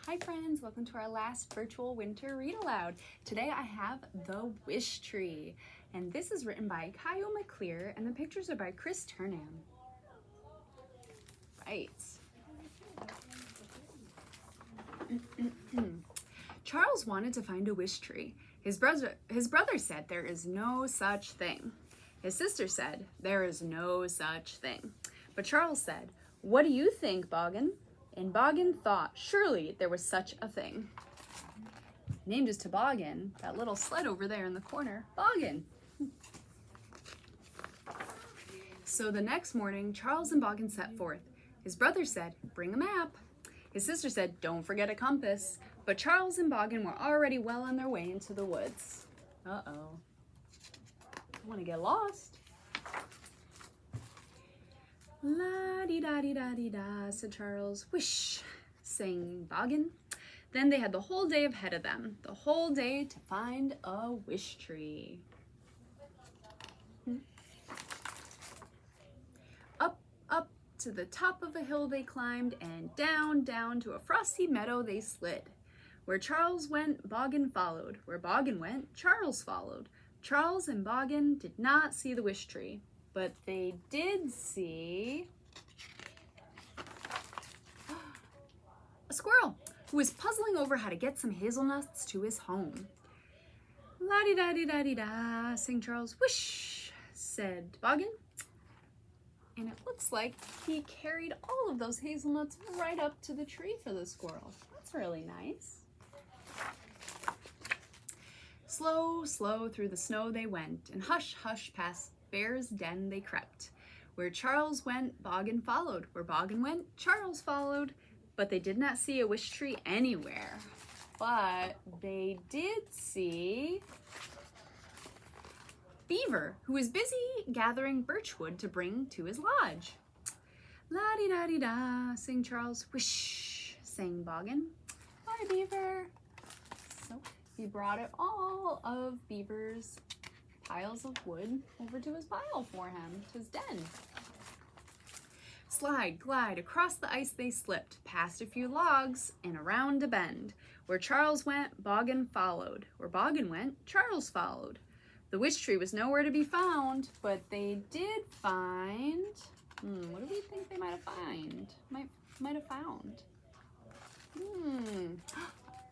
Hi friends, welcome to our last virtual winter read aloud. Today I have The Wish Tree, and this is written by Kyo Maclear, and the pictures are by Chris Turnham. Right. Charles wanted to find a wish tree. His brother said there is no such thing. His sister said there is no such thing. But Charles said, "What do you think, Boggin?" And Boggin thought surely there was such a thing. Named his toboggan, that little sled over there in the corner, Boggin. So the next morning, Charles and Boggin set forth. His brother said, "Bring a map." His sister said, "Don't forget a compass." But Charles and Boggin were already well on their way into the woods. Uh-oh. I want to get lost. La-di-da-di-da-di-da, said Charles. Wish, sang Boggin. Then they had the whole day ahead of them, the whole day to find a wish tree. Up to the top of a hill they climbed, and down to a frosty meadow they slid. Where Charles went, Boggin followed. Where Boggin went, Charles followed. Charles and Boggin did not see the wish tree, but they did see a squirrel who was puzzling over how to get some hazelnuts to his home. La-di-da-di-da-di-da, sang Charles. Wish, said Boggin. And it looks like he carried all of those hazelnuts right up to the tree for the squirrel. That's really nice. Slow, slow through the snow they went, and hush, hush past Bear's den they crept. Where Charles went, Boggin followed. Where Boggin went, Charles followed. But they did not see a wish tree anywhere. But they did see Beaver, who was busy gathering birchwood to bring to his lodge. La-di-da-di-da, sang Charles. Wish, sang Boggin. Bye, Beaver. So he brought it all of Beaver's piles of wood over to his pile for him, to his den. Slide, glide, across the ice they slipped, past a few logs and around a bend. Where Charles went, Boggin followed. Where Boggin went, Charles followed. The wish tree was nowhere to be found, but they did find, what do we think they might have found?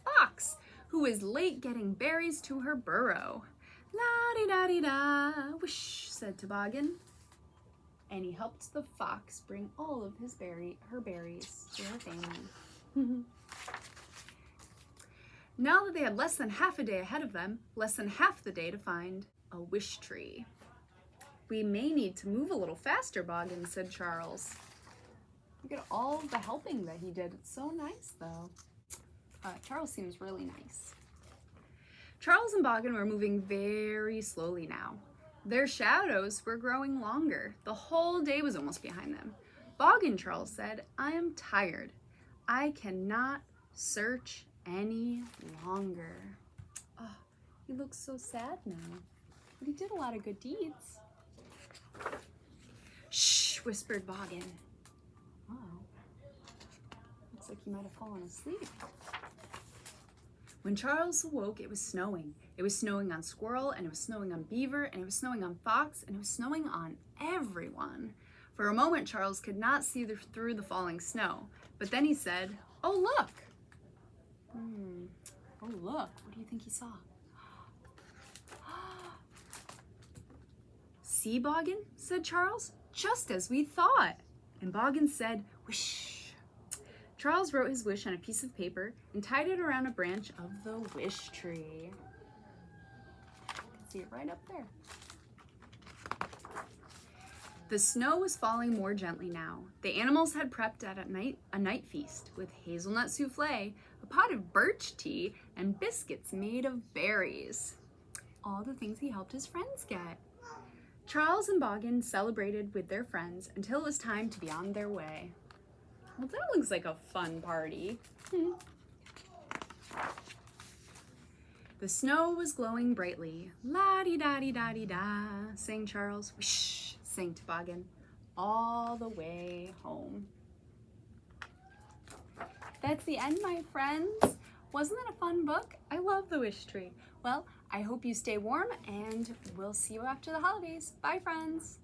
Fox, who was late getting berries to her burrow. La-di-da-di-da, wish, said Boggin. And he helped the fox bring all of her berries to her family. Now that they had less than half a day ahead of them, less than half the day to find a wish tree. We may need to move a little faster, Boggin, said Charles. Look at all the helping that he did. It's so nice, though. Charles seems really nice. Charles and Boggin were moving very slowly now. Their shadows were growing longer. The whole day was almost behind them. Boggin, Charles said, "I am tired. I cannot search any longer." Oh, he looks so sad now. But he did a lot of good deeds. Shh, whispered Boggin. Oh, looks like he might have fallen asleep. When Charles awoke, it was snowing. It was snowing on Squirrel, and it was snowing on Beaver, and it was snowing on Fox, and it was snowing on everyone. For a moment, Charles could not see through the falling snow. But then he said, "Oh, look." Oh, look. What do you think he saw? "See, Boggin," said Charles, "just as we thought." And Boggin said, "Wish." Charles wrote his wish on a piece of paper and tied it around a branch of the wish tree. You can see it right up there. The snow was falling more gently now. The animals had prepped at a night feast with hazelnut souffle, a pot of birch tea, and biscuits made of berries. All the things he helped his friends get. Charles and Boggin celebrated with their friends until it was time to be on their way. Well, that looks like a fun party. The snow was glowing brightly. La-di-da-di-da-di-da, sang Charles. Wish, sang Boggin, all the way home. That's the end, my friends. Wasn't that a fun book? I love the wish tree. Well, I hope you stay warm, and we'll see you after the holidays. Bye, friends.